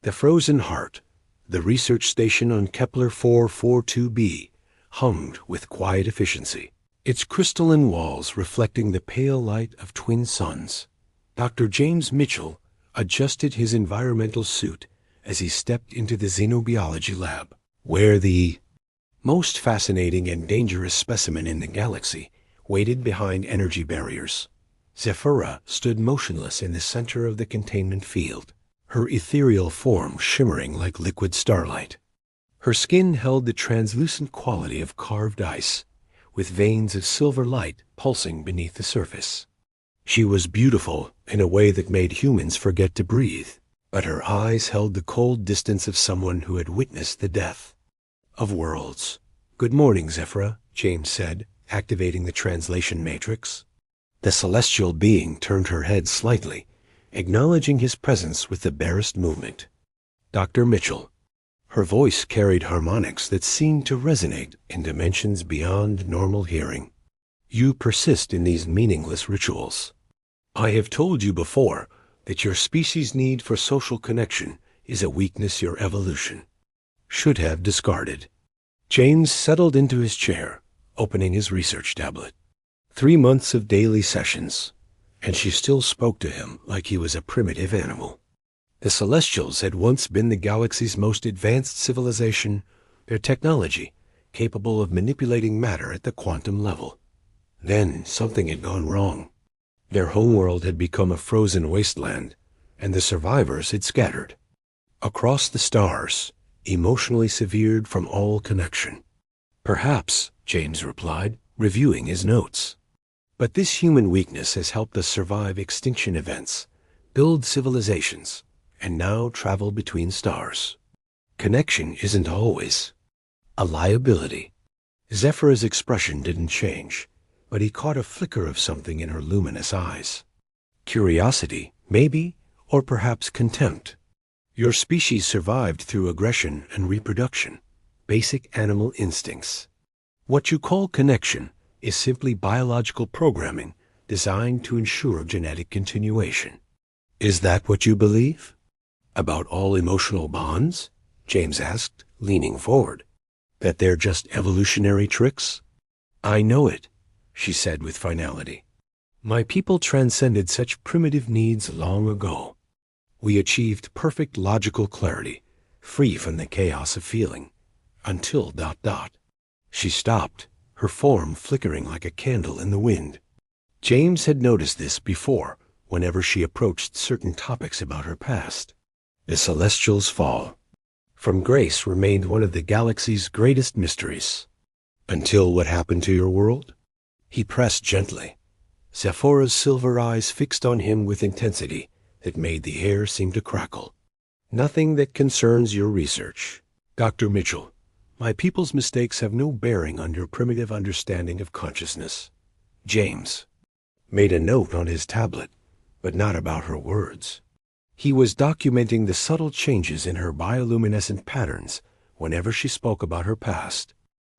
The Frozen Heart, the research station on Kepler 442b, hummed with quiet efficiency, its crystalline walls reflecting the pale light of twin suns. Dr. James Mitchell adjusted his environmental suit as he stepped into the xenobiology lab, where the most fascinating and dangerous specimen in the galaxy waited behind energy barriers. Zephyra stood motionless in the center of the containment field, her ethereal form shimmering like liquid starlight. Her skin held the translucent quality of carved ice, with veins of silver light pulsing beneath the surface. She was beautiful in a way that made humans forget to breathe, but her eyes held the cold distance of someone who had witnessed the death of worlds. "Good morning, Zephyra," James said, activating the translation matrix. The celestial being turned her head slightly, acknowledging his presence with the barest movement. "Dr. Mitchell." Her voice carried harmonics that seemed to resonate in dimensions beyond normal hearing. "You persist in these meaningless rituals. I have told you before that your species' need for social connection is a weakness your evolution should have discarded." James settled into his chair, opening his research tablet. 3 months of daily sessions, and she still spoke to him like he was a primitive animal. The Celestials had once been the galaxy's most advanced civilization, their technology capable of manipulating matter at the quantum level. Then something had gone wrong. Their homeworld had become a frozen wasteland, and the survivors had scattered across the stars, emotionally severed from all connection. "Perhaps," James replied, reviewing his notes. "But this human weakness has helped us survive extinction events, build civilizations, and now travel between stars. Connection isn't always a liability." Zephyra's expression didn't change, but he caught a flicker of something in her luminous eyes. Curiosity, maybe, or perhaps contempt. "Your species survived through aggression and reproduction, basic animal instincts. What you call connection is simply biological programming designed to ensure genetic continuation." "Is that what you believe about all emotional bonds?" James asked, leaning forward. "That they're just evolutionary tricks?" "I know it," she said with finality. "My people transcended such primitive needs long ago. We achieved perfect logical clarity, free from the chaos of feeling, until ... She stopped, her form flickering like a candle in the wind. James had noticed this before whenever she approached certain topics about her past. The Celestials' fall from grace remained one of the galaxy's greatest mysteries. "Until what happened to your world?" He pressed gently. Zephyra's silver eyes fixed on him with intensity that made the air seem to crackle. "Nothing that concerns your research, Dr. Mitchell. My people's mistakes have no bearing on your primitive understanding of consciousness." James made a note on his tablet, but not about her words. He was documenting the subtle changes in her bioluminescent patterns whenever she spoke about her past.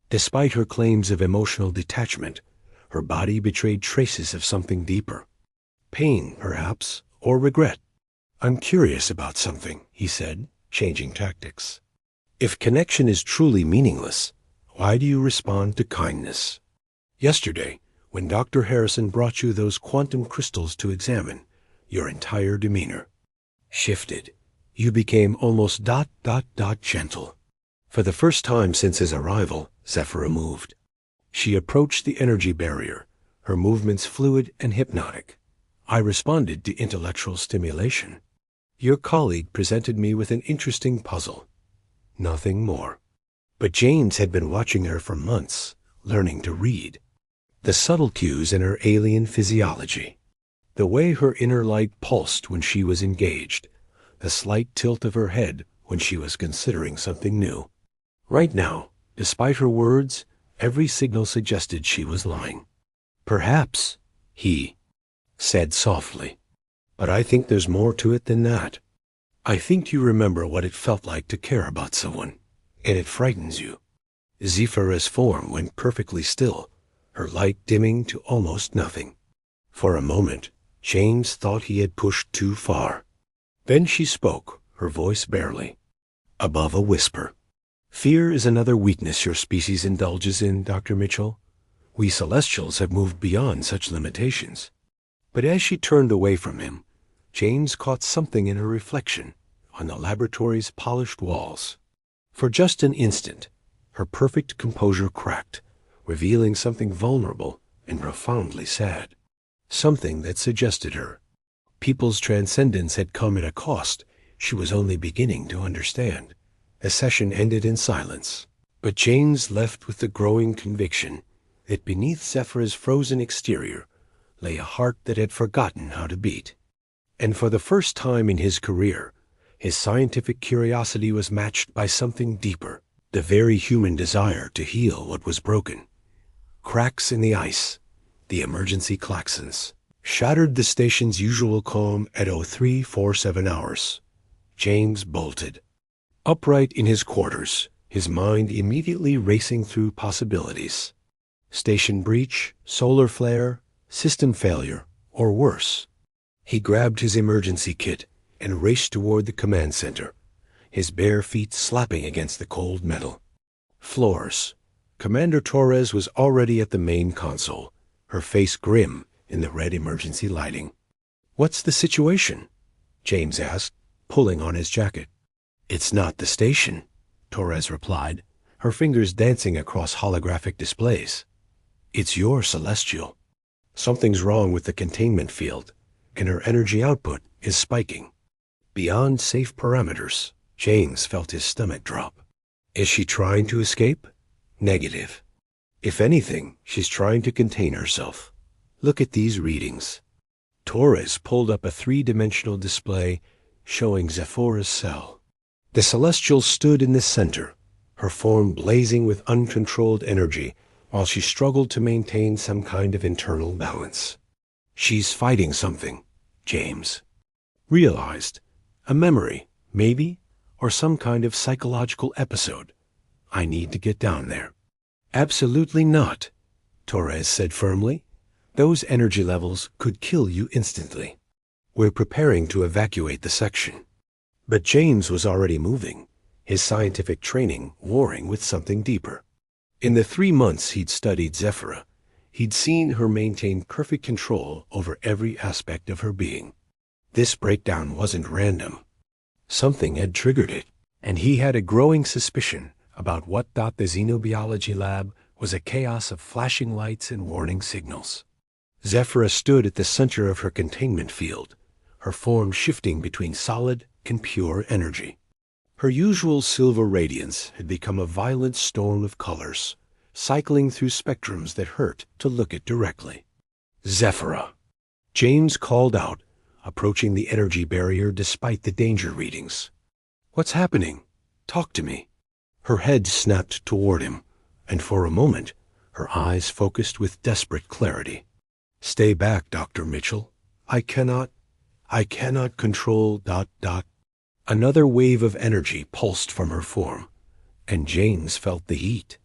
Despite her claims of emotional detachment, her body betrayed traces of something deeper. Pain, perhaps, or regret. "I'm curious about something," he said, changing tactics. "If connection is truly meaningless, why do you respond to kindness? Yesterday, when Dr. Harrison brought you those quantum crystals to examine, your entire demeanor shifted. You became almost ... gentle." For the first time since his arrival, Zephyra moved. She approached the energy barrier, her movements fluid and hypnotic. "I responded to intellectual stimulation. Your colleague presented me with an interesting puzzle. Nothing more." But James had been watching her for months, learning to read the subtle cues in her alien physiology. The way her inner light pulsed when she was engaged, the slight tilt of her head when she was considering something new. Right now, despite her words, every signal suggested she was lying. "Perhaps," he said softly, "but I think there's more to it than that. I think you remember what it felt like to care about someone, and it frightens you." Zephyra's form went perfectly still, her light dimming to almost nothing. For a moment, James thought he had pushed too far. Then she spoke, her voice barely above a whisper. Fear is another weakness your species indulges in, Dr. Mitchell. We Celestials have moved beyond such limitations. But as she turned away from him, James caught something in her reflection on the laboratory's polished walls. For just an instant, her perfect composure cracked, revealing something vulnerable and profoundly sad. Something that suggested her. People's transcendence had come at a cost she was only beginning to understand. The session ended in silence, but James left with the growing conviction that beneath Zephyr's frozen exterior lay a heart that had forgotten how to beat. And for the first time in his career, his scientific curiosity was matched by something deeper, the very human desire to heal what was broken. Cracks in the ice, the emergency klaxons, shattered the station's usual calm at 0347 hours. James bolted. Upright in his quarters, his mind immediately racing through possibilities. Station breach, solar flare, system failure, or worse. He grabbed his emergency kit and raced toward the command center, his bare feet slapping against the cold metal. Floors. Commander Torres was already at the main console, her face grim in the red emergency lighting. "What's the situation?" James asked, pulling on his jacket. "It's not the station," Torres replied, her fingers dancing across holographic displays. "It's your Celestial. Something's wrong with the containment field, and her energy output is spiking. Beyond safe parameters." James felt his stomach drop. "Is she trying to escape?" "Negative. If anything, she's trying to contain herself. Look at these readings." Torres pulled up a three-dimensional display showing Zephyr's cell. The Celestial stood in the center, her form blazing with uncontrolled energy, while she struggled to maintain some kind of internal balance. "She's fighting something," James realized. "A memory, maybe, or some kind of psychological episode. I need to get down there." "Absolutely not," Torres said firmly. "Those energy levels could kill you instantly. We're preparing to evacuate the section." But James was already moving, his scientific training warring with something deeper. In the 3 months he'd studied Zephyra, he'd seen her maintain perfect control over every aspect of her being. This breakdown wasn't random. Something had triggered it, and he had a growing suspicion about what thought the xenobiology lab was a chaos of flashing lights and warning signals. Zephyra stood at the center of her containment field, her form shifting between solid and pure energy. Her usual silver radiance had become a violent storm of colors, cycling through spectrums that hurt to look at directly. "Zephyra!" James called out, approaching the energy barrier despite the danger readings. "What's happening? Talk to me." Her head snapped toward him, and for a moment her eyes focused with desperate clarity. "Stay back, Dr. Mitchell. I cannot control ... Another wave of energy pulsed from her form, and James felt the heat,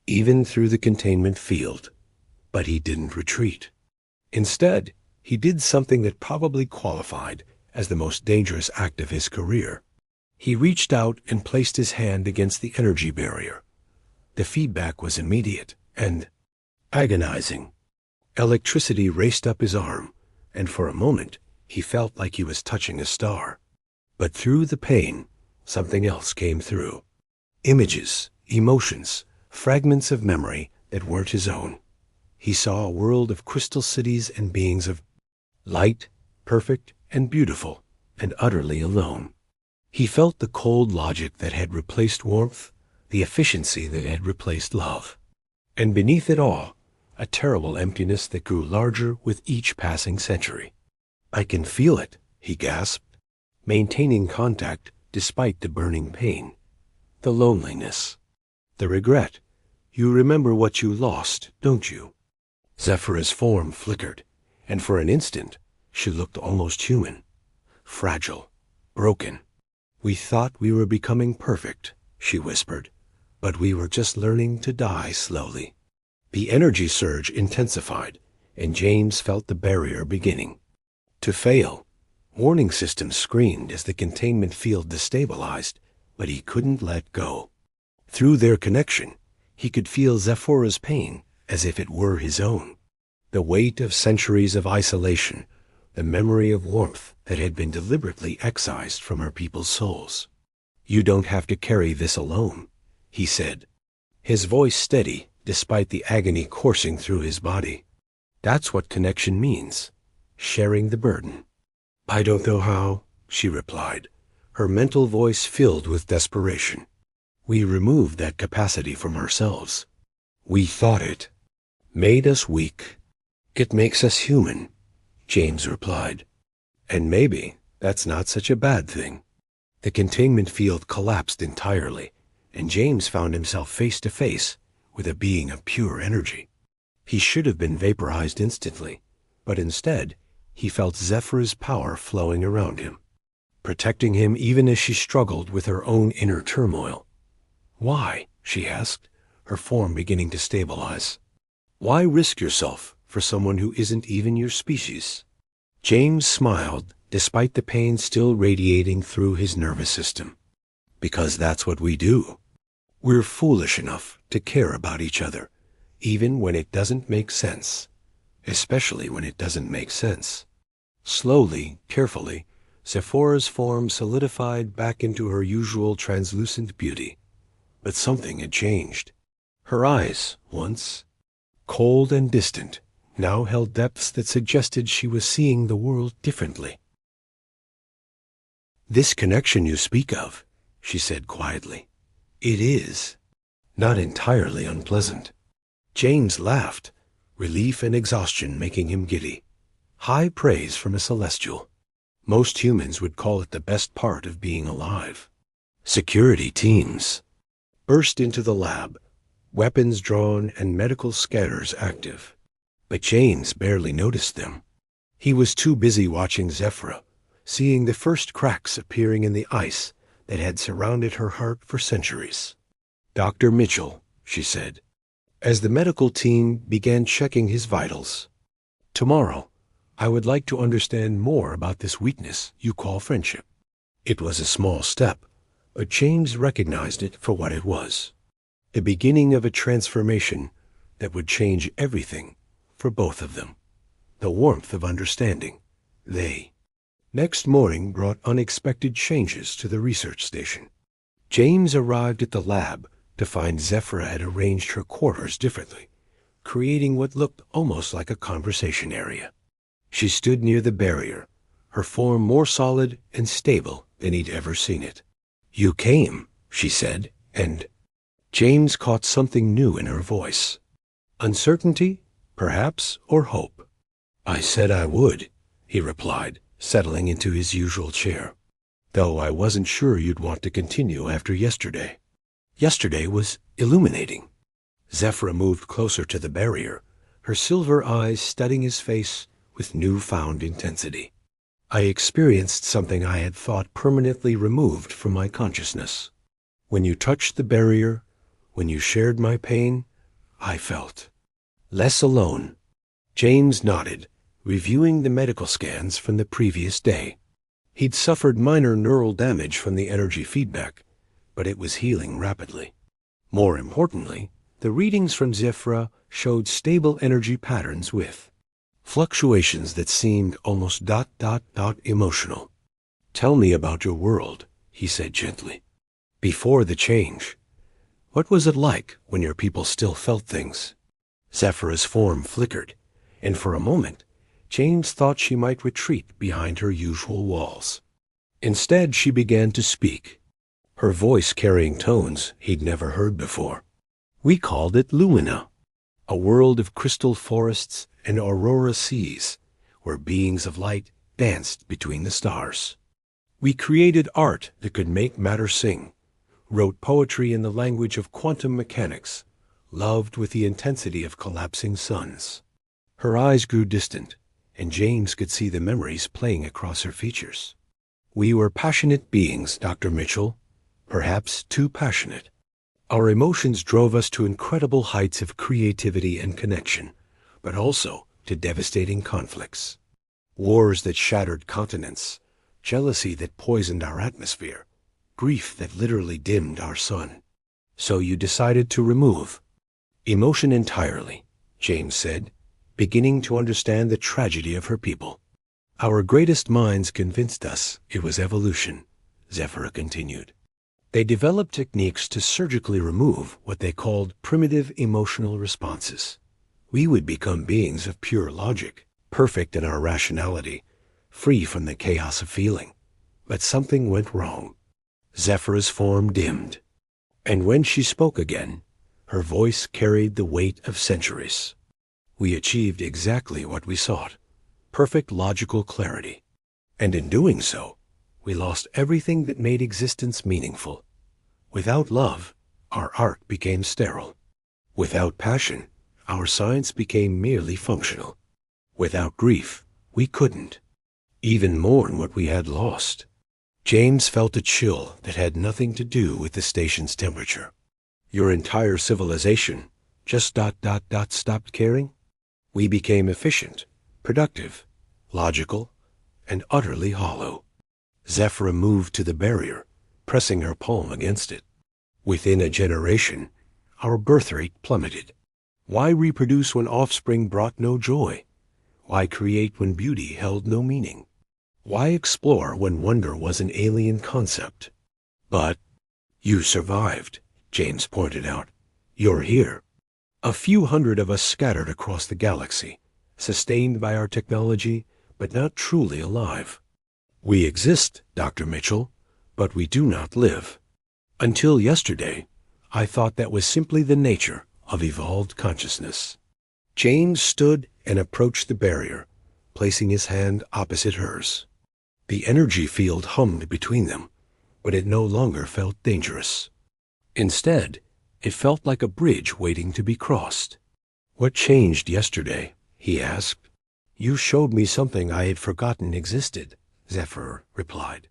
even through the containment field. But he didn't retreat. Instead, he did something that probably qualified as the most dangerous act of his career. He reached out and placed his hand against the energy barrier. The feedback was immediate and agonizing. Electricity raced up his arm, and for a moment he felt like he was touching a star. But through the pain, something else came through. Images, emotions, fragments of memory that weren't his own. He saw a world of crystal cities and beings of light, perfect and beautiful, and utterly alone. He felt the cold logic that had replaced warmth, the efficiency that had replaced love. And beneath it all, a terrible emptiness that grew larger with each passing century. "I can feel it," he gasped, maintaining contact despite the burning pain. The loneliness. The regret. "You remember what you lost, don't you?" Zephyr's form flickered, and for an instant she looked almost human. Fragile. Broken. "We thought we were becoming perfect," she whispered, "but we were just learning to die slowly." The energy surge intensified, and James felt the barrier beginning to fail. Warning systems screamed as the containment field destabilized, but he couldn't let go. Through their connection, he could feel Zephora's pain as if it were his own. The weight of centuries of isolation, the memory of warmth that had been deliberately excised from her people's souls. "You don't have to carry this alone," he said, his voice steady despite the agony coursing through his body. "That's what connection means, sharing the burden." "I don't know how," she replied, her mental voice filled with desperation. "We removed that capacity from ourselves. We thought it made us weak. It makes us human," James replied. "And maybe that's not such a bad thing." The containment field collapsed entirely, and James found himself face to face with a being of pure energy. He should have been vaporized instantly, but instead he felt Zephora's power flowing around him, protecting him even as she struggled with her own inner turmoil. "Why?" she asked, her form beginning to stabilize. "Why risk yourself for someone who isn't even your species?" James smiled, despite the pain still radiating through his nervous system. "Because that's what we do. We're foolish enough to care about each other, even when it doesn't make sense. Especially when it doesn't make sense." Slowly, carefully, Zephora's form solidified back into her usual translucent beauty. But something had changed. Her eyes, once cold and distant, now held depths that suggested she was seeing the world differently. "This connection you speak of," she said quietly, "it is not entirely unpleasant." James laughed, relief and exhaustion making him giddy. High praise from a celestial. Most humans would call it the best part of being alive. Security teams burst into the lab, weapons drawn and medical scanners active. But James barely noticed them. He was too busy watching Zephra, seeing the first cracks appearing in the ice that had surrounded her heart for centuries. "Dr. Mitchell," she said, as the medical team began checking his vitals. "Tomorrow, I would like to understand more about this weakness you call friendship." It was a small step, but James recognized it for what it was. The beginning of a transformation that would change everything for both of them. The warmth of understanding. Next morning brought unexpected changes to the research station. James arrived at the lab to find Zephra had arranged her quarters differently, creating what looked almost like a conversation area. She stood near the barrier, her form more solid and stable than he'd ever seen it. "You came," she said, and James caught something new in her voice. Uncertainty, perhaps, or hope. "I said I would," he replied, settling into his usual chair. "Though I wasn't sure you'd want to continue after yesterday." Yesterday was illuminating. Zephra moved closer to the barrier, her silver eyes studying his face with newfound intensity. "I experienced something I had thought permanently removed from my consciousness. When you touched the barrier, when you shared my pain, I felt less alone." James nodded, reviewing the medical scans from the previous day. He'd suffered minor neural damage from the energy feedback, but it was healing rapidly. More importantly, the readings from Zephra showed stable energy patterns with fluctuations that seemed almost ... emotional. "Tell me about your world," he said gently. "Before the change, what was it like when your people still felt things?" Zephra's form flickered, and for a moment, James thought she might retreat behind her usual walls. Instead, she began to speak, her voice carrying tones he'd never heard before. "We called it Lumina, a world of crystal forests and aurora seas, where beings of light danced between the stars. We created art that could make matter sing, wrote poetry in the language of quantum mechanics, loved with the intensity of collapsing suns." Her eyes grew distant, and James could see the memories playing across her features. "We were passionate beings, Dr. Mitchell, perhaps too passionate. Our emotions drove us to incredible heights of creativity and connection, but also to devastating conflicts. Wars that shattered continents, jealousy that poisoned our atmosphere, grief that literally dimmed our sun. So you decided to remove emotion entirely, James said, beginning to understand the tragedy of her people. Our greatest minds convinced us it was evolution, Zephyra continued. They developed techniques to surgically remove what they called primitive emotional responses. We would become beings of pure logic, perfect in our rationality, free from the chaos of feeling. But something went wrong. Zephyra's form dimmed, and when she spoke again, her voice carried the weight of centuries. We achieved exactly what we sought, perfect logical clarity. And in doing so, we lost everything that made existence meaningful. Without love, our art became sterile. Without passion, our science became merely functional. Without grief, we couldn't even mourn what we had lost. James felt a chill that had nothing to do with the station's temperature. Your entire civilization just stopped caring? We became efficient, productive, logical, and utterly hollow. Zephyra moved to the barrier, pressing her palm against it. Within a generation, our birth rate plummeted. Why reproduce when offspring brought no joy? Why create when beauty held no meaning? Why explore when wonder was an alien concept? But you survived, James pointed out. You're here. A few hundred of us scattered across the galaxy, sustained by our technology, but not truly alive. We exist, Dr. Mitchell, but we do not live. Until yesterday, I thought that was simply the nature of evolved consciousness. James stood and approached the barrier, placing his hand opposite hers. The energy field hummed between them, but it no longer felt dangerous. Instead, it felt like a bridge waiting to be crossed. What changed yesterday? He asked. You showed me something I had forgotten existed, Zephyr replied.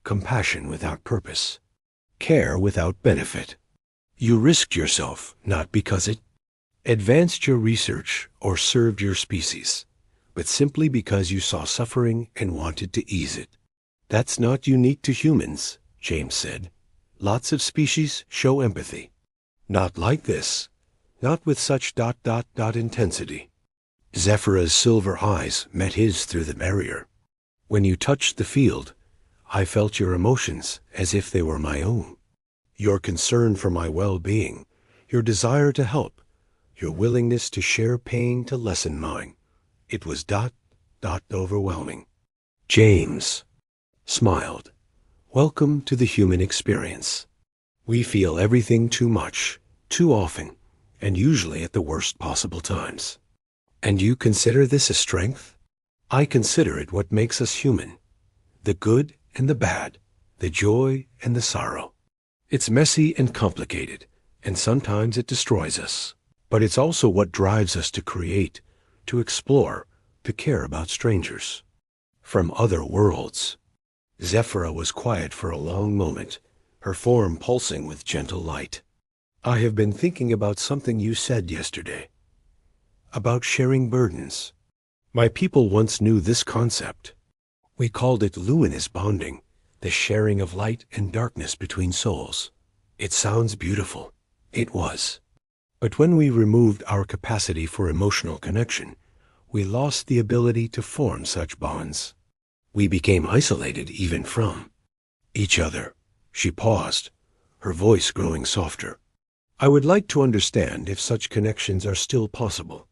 Compassion without purpose. Care without benefit. You risked yourself, not because it advanced your research or served your species, but simply because you saw suffering and wanted to ease it. That's not unique to humans, James said. Lots of species show empathy. Not like this. Not with such intensity. Zephyra's silver eyes met his through the barrier. When you touched the field, I felt your emotions as if they were my own. Your concern for my well-being, your desire to help, your willingness to share pain to lessen mine. It was overwhelming. James smiled. Welcome to the human experience. We feel everything too much, too often, and usually at the worst possible times. And you consider this a strength? I consider it what makes us human. The good and the bad, the joy and the sorrow. It's messy and complicated, and sometimes it destroys us. But it's also what drives us to create, to explore, to care about strangers. From other worlds. Zephyra was quiet for a long moment, her form pulsing with gentle light. I have been thinking about something you said yesterday. About sharing burdens. My people once knew this concept. We called it luminous bonding, the sharing of light and darkness between souls. It sounds beautiful. It was. But when we removed our capacity for emotional connection, we lost the ability to form such bonds. We became isolated even from each other. She paused, her voice growing softer. I would like to understand if such connections are still possible.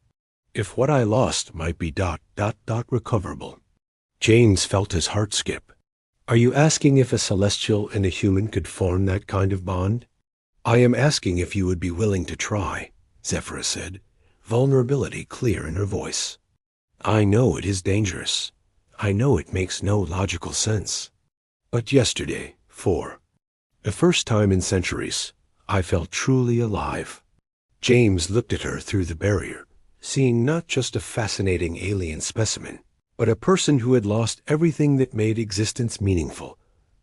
If what I lost might be recoverable. James felt his heart skip. Are you asking if a celestial and a human could form that kind of bond? I am asking if you would be willing to try, Zephyra said, vulnerability clear in her voice. I know it is dangerous. I know it makes no logical sense. But yesterday, for the first time in centuries, I felt truly alive. James looked at her through the barrier, seeing not just a fascinating alien specimen, but a person who had lost everything that made existence meaningful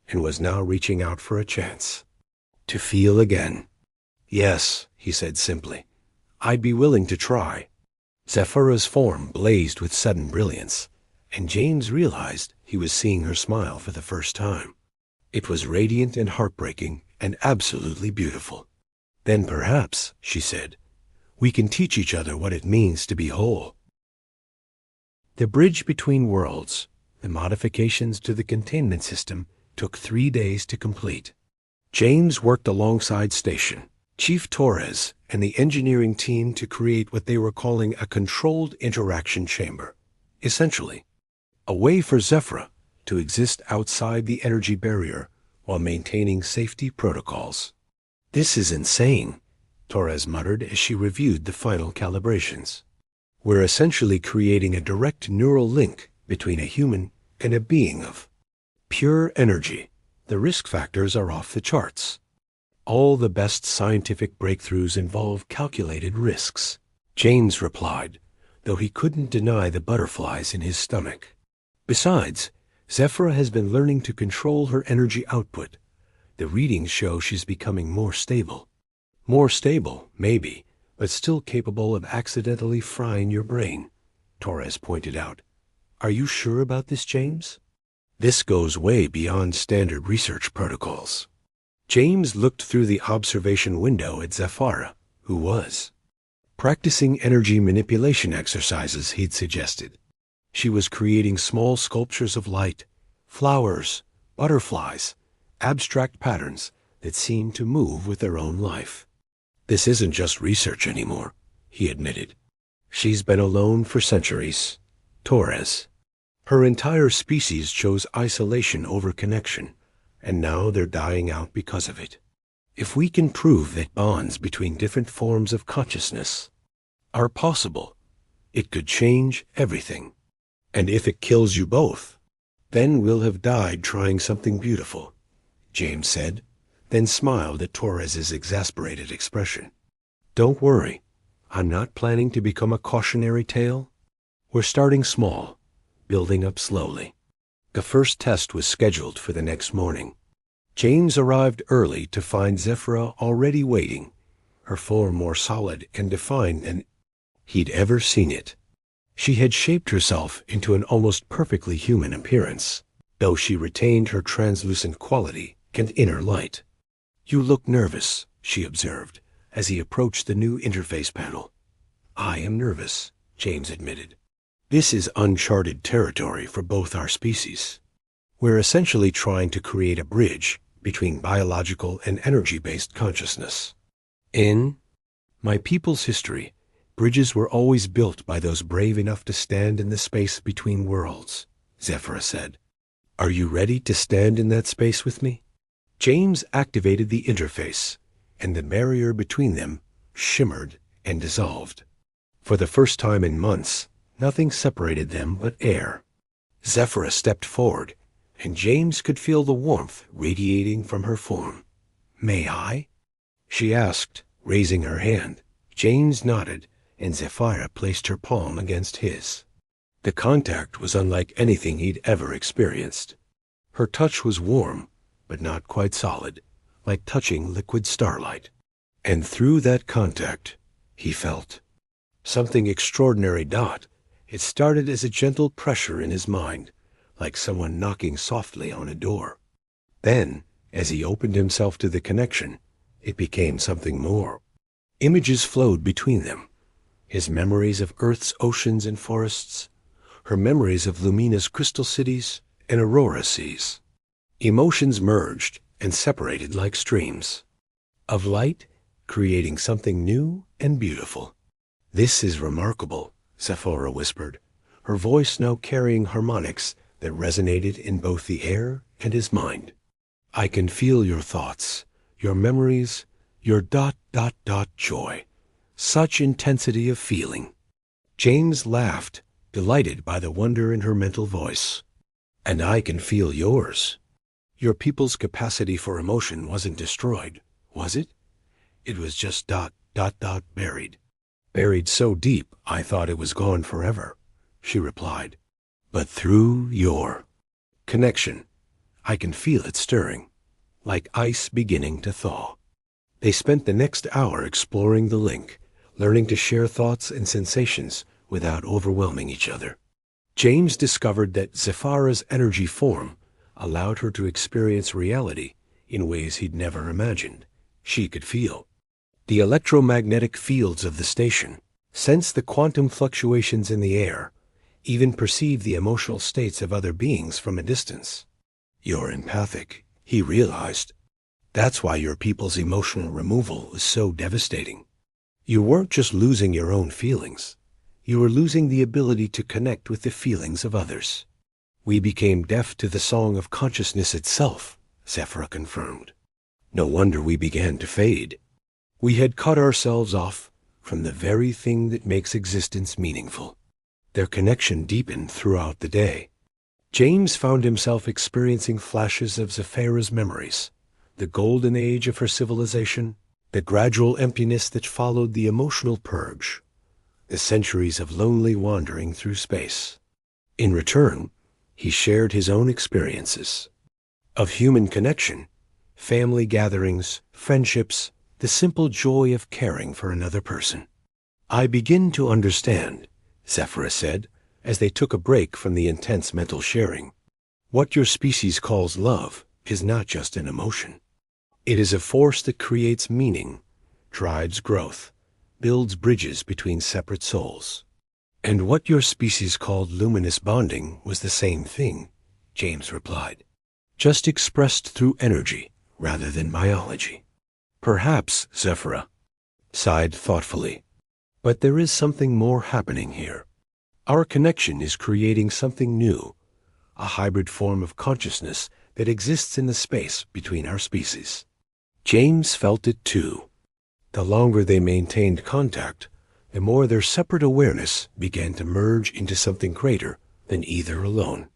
and was now reaching out for a chance to feel again. Yes, he said simply, I'd be willing to try. Zephyra's form blazed with sudden brilliance, and James realized he was seeing her smile for the first time. It was radiant and heartbreaking and absolutely beautiful. "Then perhaps," she said, "we can teach each other what it means to be whole." The bridge between worlds, the modifications to the containment system, took 3 days to complete. James worked alongside Station, Chief Torres, and the engineering team to create what they were calling a controlled interaction chamber. Essentially, a way for Zephyra to exist outside the energy barrier while maintaining safety protocols. "This is insane," Torres muttered as she reviewed the final calibrations. "We're essentially creating a direct neural link between a human and a being of pure energy. The risk factors are off the charts. All the best scientific breakthroughs involve calculated risks," James replied, though he couldn't deny the butterflies in his stomach. "Besides, Zephyra has been learning to control her energy output. The readings show she's becoming more stable." "More stable, maybe, but still capable of accidentally frying your brain," Torres pointed out. "Are you sure about this, James?" "This goes way beyond standard research protocols." James looked through the observation window at Zephyra, who was practicing energy manipulation exercises he'd suggested. She was creating small sculptures of light, flowers, butterflies, abstract patterns that seemed to move with their own life. "This isn't just research anymore," he admitted. "She's been alone for centuries. Torres. Her entire species chose isolation over connection, and now they're dying out because of it. If we can prove that bonds between different forms of consciousness are possible, it could change everything. And if it kills you both, then we'll have died trying something beautiful," James said, then smiled at Torres's exasperated expression. "Don't worry, I'm not planning to become a cautionary tale. We're starting small, building up slowly." The first test was scheduled for the next morning. James arrived early to find Zephyra already waiting, her form more solid and defined than he'd ever seen it. She had shaped herself into an almost perfectly human appearance, though she retained her translucent quality and inner light. "You look nervous," she observed, as he approached the new interface panel. "I am nervous," James admitted. "This is uncharted territory for both our species. We're essentially trying to create a bridge between biological and energy-based consciousness. In my people's history, bridges were always built by those brave enough to stand in the space between worlds," Zephyra said. "Are you ready to stand in that space with me?" James activated the interface, and the barrier between them shimmered and dissolved. For the first time in months, nothing separated them but air. Zephyra stepped forward, and James could feel the warmth radiating from her form. "May I?" she asked, raising her hand. James nodded, and Zephyra placed her palm against his. The contact was unlike anything he'd ever experienced. Her touch was warm, but not quite solid, like touching liquid starlight. And through that contact, he felt something extraordinary. It started as a gentle pressure in his mind, like someone knocking softly on a door. Then, as he opened himself to the connection, it became something more. Images flowed between them. His memories of Earth's oceans and forests, her memories of luminous crystal cities and aurora seas. Emotions merged and separated like streams of light, creating something new and beautiful. "This is remarkable," Zephyra whispered, her voice now carrying harmonics that resonated in both the air and his mind. "I can feel your thoughts, your memories, your joy. Such intensity of feeling." James laughed, delighted by the wonder in her mental voice. "And I can feel yours. Your people's capacity for emotion wasn't destroyed, was it? It was just buried. Buried so deep I thought it was gone forever," she replied. "But through your connection, I can feel it stirring, like ice beginning to thaw." They spent the next hour exploring the link, learning to share thoughts and sensations without overwhelming each other. James discovered that Zephira's energy form allowed her to experience reality in ways he'd never imagined. She could feel the electromagnetic fields of the station, sense the quantum fluctuations in the air, even perceive the emotional states of other beings from a distance. "You're empathic," he realized. "That's why your people's emotional removal was so devastating. You weren't just losing your own feelings. You were losing the ability to connect with the feelings of others." "We became deaf to the song of consciousness itself," Zephira confirmed. "No wonder we began to fade. We had cut ourselves off from the very thing that makes existence meaningful." Their connection deepened throughout the day. James found himself experiencing flashes of Zephira's memories, the golden age of her civilization, the gradual emptiness that followed the emotional purge, the centuries of lonely wandering through space. In return, he shared his own experiences of human connection, family gatherings, friendships, the simple joy of caring for another person. "I begin to understand," Zephira said, as they took a break from the intense mental sharing. "What your species calls love is not just an emotion. It is a force that creates meaning, drives growth, builds bridges between separate souls." "And what your species called luminous bonding was the same thing," James replied, "just expressed through energy rather than biology." "Perhaps," Zephira sighed thoughtfully, "but there is something more happening here. Our connection is creating something new, a hybrid form of consciousness that exists in the space between our species." James felt it too. The longer they maintained contact, the more their separate awareness began to merge into something greater than either alone.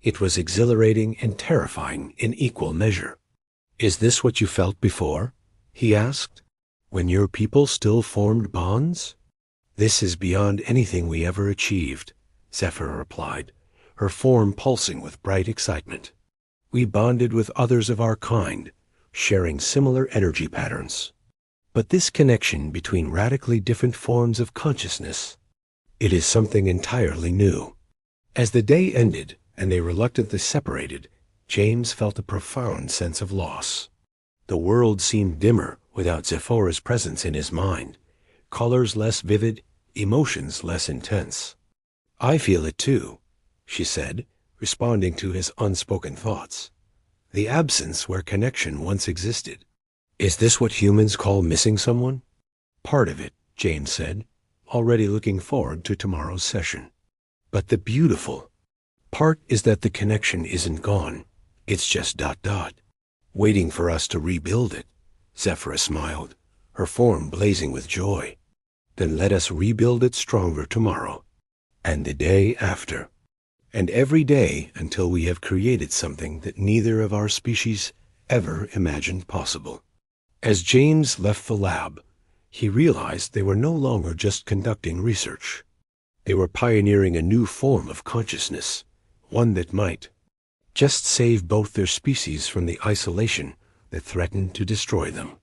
It was exhilarating and terrifying in equal measure. "Is this what you felt before?" he asked. "When your people still formed bonds?" "This is beyond anything we ever achieved," Zephira replied, her form pulsing with bright excitement. "We bonded with others of our kind, sharing similar energy patterns. But this connection between radically different forms of consciousness, it is something entirely new." As the day ended and they reluctantly separated, James felt a profound sense of loss. The world seemed dimmer without Zephira's presence in his mind, colors less vivid, emotions less intense. "I feel it too," she said, responding to his unspoken thoughts. "The absence where connection once existed. Is this what humans call missing someone?" "Part of it," James said, already looking forward to tomorrow's session. "But the beautiful part is that the connection isn't gone. It's just ... waiting for us to rebuild it." Zephira smiled, her form blazing with joy. "Then let us rebuild it stronger tomorrow, and the day after, and every day until we have created something that neither of our species ever imagined possible." As James left the lab, he realized they were no longer just conducting research. They were pioneering a new form of consciousness, one that might just save both their species from the isolation that threatened to destroy them.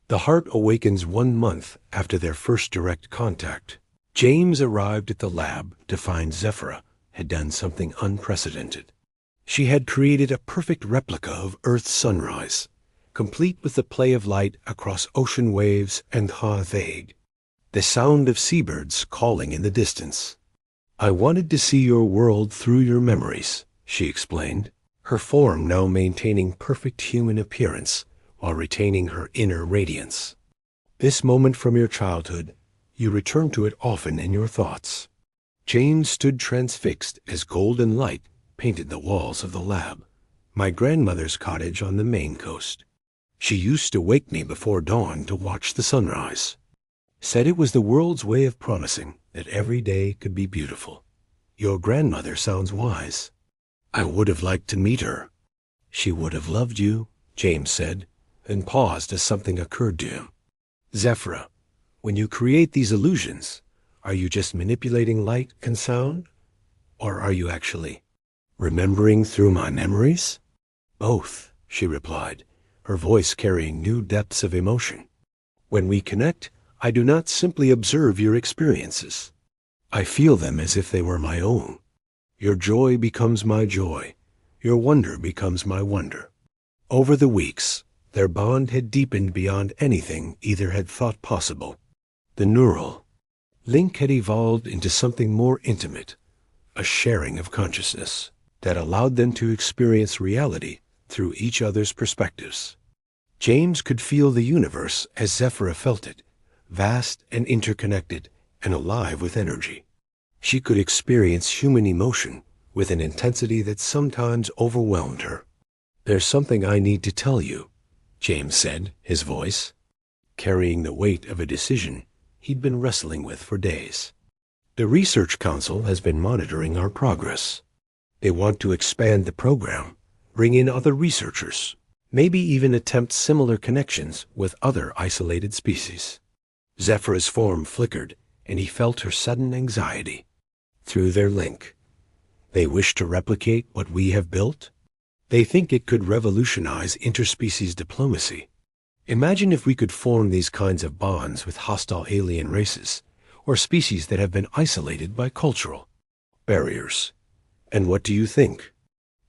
The heart awakens 1 month after their first direct contact. James arrived at the lab to find Zephira had done something unprecedented. She had created a perfect replica of Earth's sunrise, complete with the play of light across ocean waves and HFY, the sound of seabirds calling in the distance. "I wanted to see your world through your memories," she explained, her form now maintaining perfect human appearance while retaining her inner radiance. "This moment from your childhood, you return to it often in your thoughts." James stood transfixed as golden light painted the walls of the lab. "My grandmother's cottage on the Maine coast. She used to wake me before dawn to watch the sunrise. Said it was the world's way of promising that every day could be beautiful." "Your grandmother sounds wise." "I would have liked to meet her." "She would have loved you," James said, and paused as something occurred to him. "Zephira, when you create these illusions, are you just manipulating light and sound? Or are you actually remembering through my memories?" "Both," she replied, her voice carrying new depths of emotion. "When we connect, I do not simply observe your experiences. I feel them as if they were my own. Your joy becomes my joy. Your wonder becomes my wonder. Over the weeks, their bond had deepened beyond anything either had thought possible. The neural link had evolved into something more intimate, a sharing of consciousness that allowed them to experience reality through each other's perspectives. James could feel the universe as Zephyra felt it, vast and interconnected and alive with energy. She could experience human emotion with an intensity that sometimes overwhelmed her. "There's something I need to tell you," James said, his voice carrying the weight of a decision he'd been wrestling with for days. "The Research Council has been monitoring our progress. They want to expand the program, bring in other researchers, maybe even attempt similar connections with other isolated species." Zephyra's form flickered, and he felt her sudden anxiety. "Through their link, they wish to replicate what we have built? They think it could revolutionize interspecies diplomacy. Imagine if we could form these kinds of bonds with hostile alien races, or species that have been isolated by cultural barriers. And what do you think?"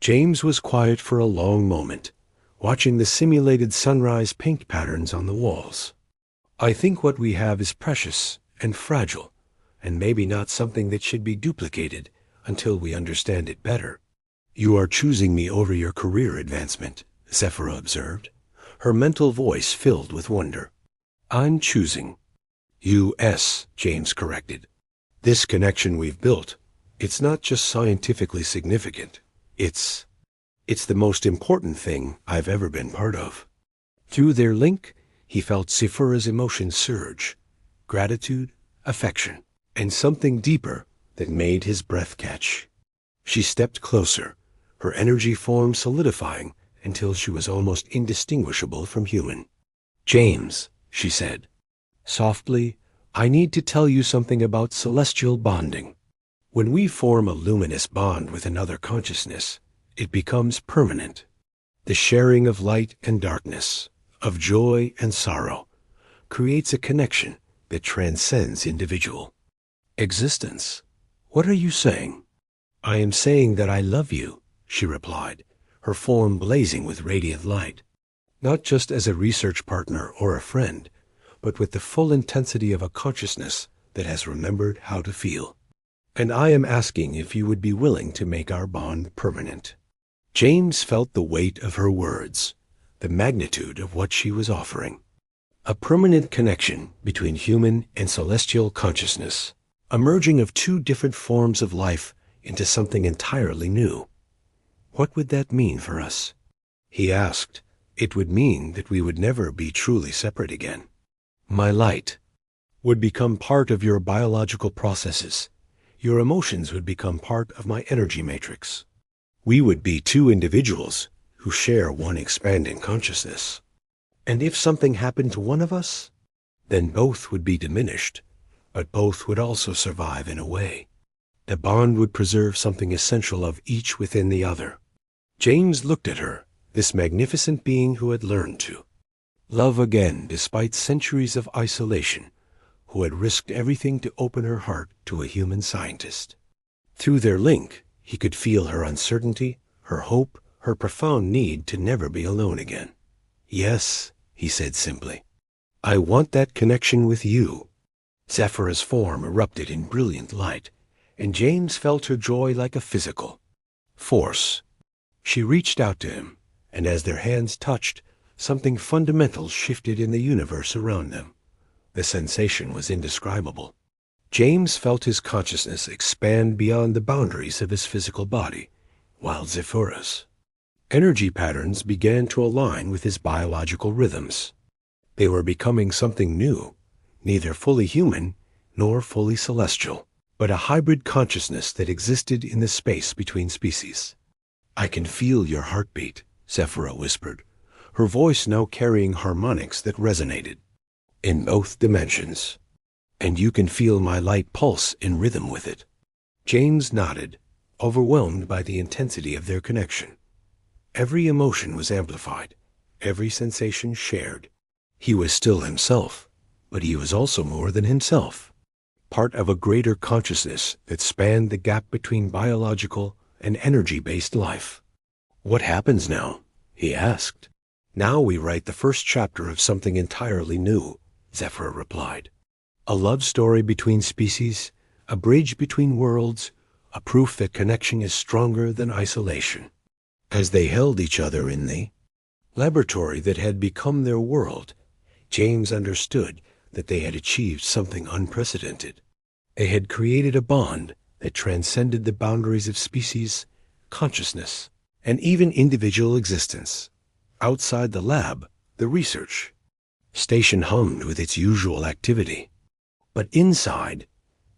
James was quiet for a long moment, watching the simulated sunrise paint patterns on the walls. "I think what we have is precious and fragile, and maybe not something that should be duplicated until we understand it better." "You are choosing me over your career advancement," Zephyra observed, her mental voice filled with wonder. "I'm choosing U.S.," James corrected. "This connection we've built, it's not just scientifically significant. It's the most important thing I've ever been part of." Through their link, he felt Zephyra's emotions surge, gratitude, affection, and something deeper that made his breath catch. She stepped closer, her energy form solidifying until she was almost indistinguishable from human. "James," she said softly, "I need to tell you something about celestial bonding. When we form a luminous bond with another consciousness, it becomes permanent. The sharing of light and darkness, of joy and sorrow, creates a connection that transcends individual existence." "What are you saying?" "I am saying that I love you," she replied, her form blazing with radiant light. "Not just as a research partner or a friend, but with the full intensity of a consciousness that has remembered how to feel. And I am asking if you would be willing to make our bond permanent." James felt the weight of her words, the magnitude of what she was offering. A permanent connection between human and celestial consciousness, a merging of two different forms of life into something entirely new. What would that mean for us? He asked. "It would mean that we would never be truly separate again. My light would become part of your biological processes. Your emotions would become part of my energy matrix. We would be two individuals who share one expanding consciousness. And if something happened to one of us, then both would be diminished, but both would also survive in a way. The bond would preserve something essential of each within the other." James looked at her, this magnificent being who had learned to love again despite centuries of isolation, who had risked everything to open her heart to a human scientist. Through their link, he could feel her uncertainty, her hope, her profound need to never be alone again. "Yes," he said simply, "I want that connection with you." Zephyra's form erupted in brilliant light, and James felt her joy like a physical force. She reached out to him, and as their hands touched, something fundamental shifted in the universe around them. The sensation was indescribable. James felt his consciousness expand beyond the boundaries of his physical body, while Zephyra's energy patterns began to align with his biological rhythms. They were becoming something new, neither fully human nor fully celestial, but a hybrid consciousness that existed in the space between species. "I can feel your heartbeat," Zephyra whispered, her voice now carrying harmonics that resonated in both dimensions. "And you can feel my light pulse in rhythm with it." James nodded, overwhelmed by the intensity of their connection. Every emotion was amplified, every sensation shared. He was still himself, but he was also more than himself. part of a greater consciousness that spanned the gap between biological and energy-based life. "What happens now?" he asked. "Now we write the first chapter of something entirely new," Zephyr replied. "A love story between species, a bridge between worlds, a proof that connection is stronger than isolation." As they held each other in the laboratory that had become their world, James understood that they had achieved something unprecedented. They had created a bond that transcended the boundaries of species, consciousness, and even individual existence. Outside the lab, the research station hummed with its usual activity. But inside,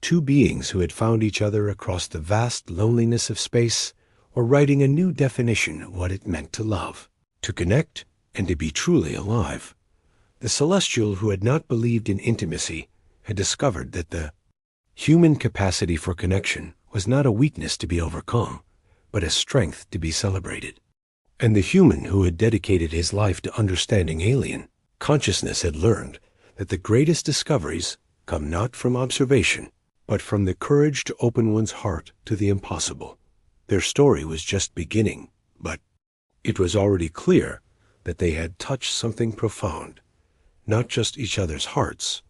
two beings who had found each other across the vast loneliness of space were writing a new definition of what it meant to love, to connect, and to be truly alive. The Celestial who had not believed in intimacy had discovered that the human capacity for connection was not a weakness to be overcome, but a strength to be celebrated. And the human who had dedicated his life to understanding alien consciousness had learned that the greatest discoveries come not from observation, but from the courage to open one's heart to the impossible. Their story was just beginning, but it was already clear that they had touched something profound, not just each other's hearts,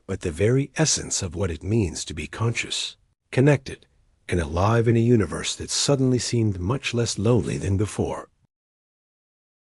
but the very essence of what it means to be conscious, connected, and alive in a universe that suddenly seemed much less lonely than before.